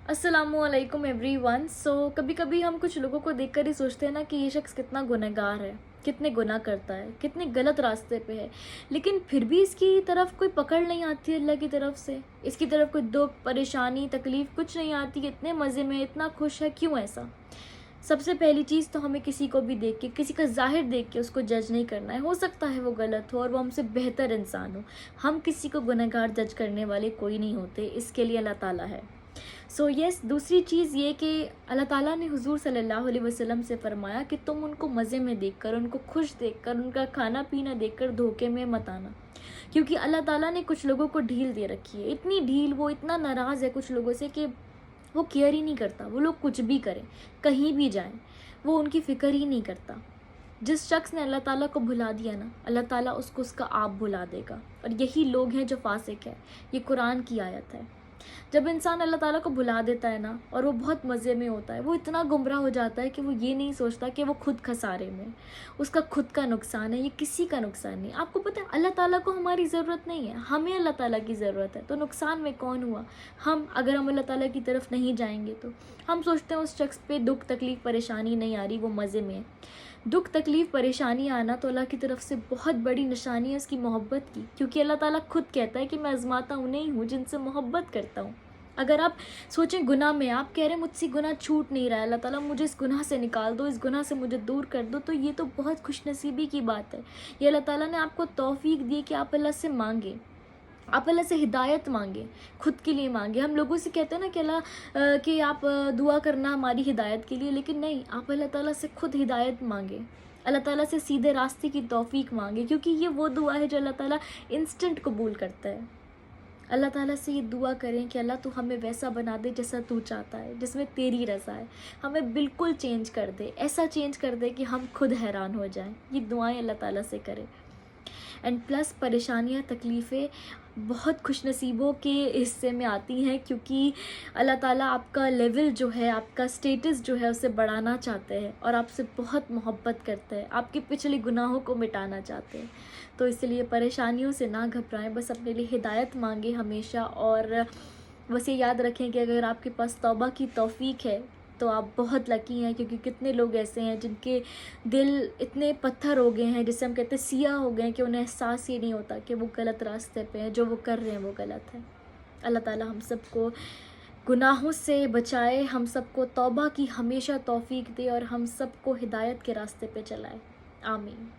अस्सलामु अलैकुम एवरीवन। कभी कभी हम कुछ लोगों को देखकर ही सोचते हैं ना कि ये शख्स कितना गुनहगार है, कितने गुनाह करता है, कितने गलत रास्ते पे है, लेकिन फिर भी इसकी तरफ कोई पकड़ नहीं आती है अल्लाह की तरफ से। इसकी तरफ कोई दुख, परेशानी, तकलीफ़ कुछ नहीं आती, इतने मज़े में, इतना खुश है, क्यों ऐसा? सबसे पहली चीज़ तो हमें किसी को भी देख के, किसी का ज़ाहिर देख के उसको जज नहीं करना है। हो सकता है वो गलत हो और वो हमसे बेहतर इंसान हो। हम किसी को गुनहगार जज करने वाले कोई नहीं होते, इसके लिए अल्लाह ताला है। दूसरी चीज़ ये कि अल्लाह ताला ने हुज़ूर सल्लल्लाहु अलैहि वसल्लम से फ़रमाया कि तुम उनको मज़े में देखकर, उनको खुश देखकर, उनका खाना पीना देखकर धोखे में मत आना, क्योंकि अल्लाह ताला ने कुछ लोगों को ढील दे रखी है। इतनी ढील, वो इतना नाराज़ है कुछ लोगों से कि वो केयर ही नहीं करता। वो लोग कुछ भी करें, कहीं भी जाएं, वो उनकी फ़िक्र ही नहीं करता। जिस शख्स ने अल्लाह ताला को भुला दिया ना, अल्लाह ताला उसको उसका आप भुला देगा। और यही लोग हैं जो फासिक है। ये कुरान की आयत है। जब इंसान अल्लाह ताला को भुला देता है ना, और वो बहुत मज़े में होता है, वो इतना गुमराह हो जाता है कि वो ये नहीं सोचता कि वो खुद खसारे में, उसका खुद का नुकसान है, ये किसी का नुकसान नहीं। आपको पता है अल्लाह ताला को हमारी ज़रूरत नहीं है, हमें अल्लाह ताला की ज़रूरत है। तो नुकसान में कौन हुआ? हम। अगर हम अल्लाह ताला की तरफ नहीं जाएंगे तो हम सोचते हैं उस शख्स पे दुख, तकलीफ़, परेशानी नहीं आ रही, वो मज़े में है। दुख, तकलीफ़, परेशानी आना तो अल्लाह की तरफ से बहुत बड़ी निशानी है उसकी मोहब्बत की, क्योंकि अल्लाह ताला खुद कहता है कि मैं आज़माता उन्हें ही हूँ जिनसे मोहब्बत करता हूँ। अगर आप सोचें गुनाह में, आप कह रहे हैं मुझसे गुनाह छूट नहीं रहा है, अल्लाह ताला मुझे इस गुनाह से निकाल दो, इस गुनाह से मुझे दूर कर दो, तो ये तो बहुत खुशनसीबी की बात है। ये अल्लाह ताला ने आपको तौफीक दी कि आप अल्लाह से मांगे, आप अल्लाह से हिदायत मांगे, खुद के लिए मांगे। हम लोगों से कहते हैं ना कि कि आप दुआ करना हमारी हिदायत के लिए, लेकिन नहीं, आप अल्लाह ताला से खुद हिदायत मांगे, अल्लाह ताला से सीधे रास्ते की तौफीक मांगे, क्योंकि ये वो दुआ है जो अल्लाह ताला इंस्टेंट कबूल करता है। अल्लाह ताला से ये दुआ करें कि अल्लाह तू हमें वैसा बना दे जैसा तू चाहता है, जिसमें तेरी रज़ा है। हमें बिल्कुल चेंज कर दे, ऐसा चेंज कर दे कि हम खुद हैरान हो जाएं। ये दुआएं अल्लाह ताला से करें। एंड प्लस परेशानियाँ, तकलीफ़ें बहुत खुशनसीबों के हिस्से में आती हैं, क्योंकि अल्लाह ताला आपका लेवल जो है, आपका स्टेटस जो है, उसे बढ़ाना चाहते हैं और आपसे बहुत मोहब्बत करते हैं, आपके पिछले गुनाहों को मिटाना चाहते हैं। तो इसलिए परेशानियों से ना घबराएं, बस अपने लिए हिदायत मांगे हमेशा। और बस ये याद रखें कि अगर आपके पास तौबा की तौफीक है तो आप बहुत लकी हैं, क्योंकि कितने लोग ऐसे हैं जिनके दिल इतने पत्थर हो गए हैं, जिसे हम कहते हैं सिया हो गए हैं, कि उन्हें एहसास ही नहीं होता कि वो गलत रास्ते पे हैं, जो वो कर रहे हैं वो गलत है। अल्लाह ताला हम सबको गुनाहों से बचाए, हम सबको तौबा की हमेशा तौफीक दे और हम सबको हिदायत के रास्ते पे चलाए। आमीन।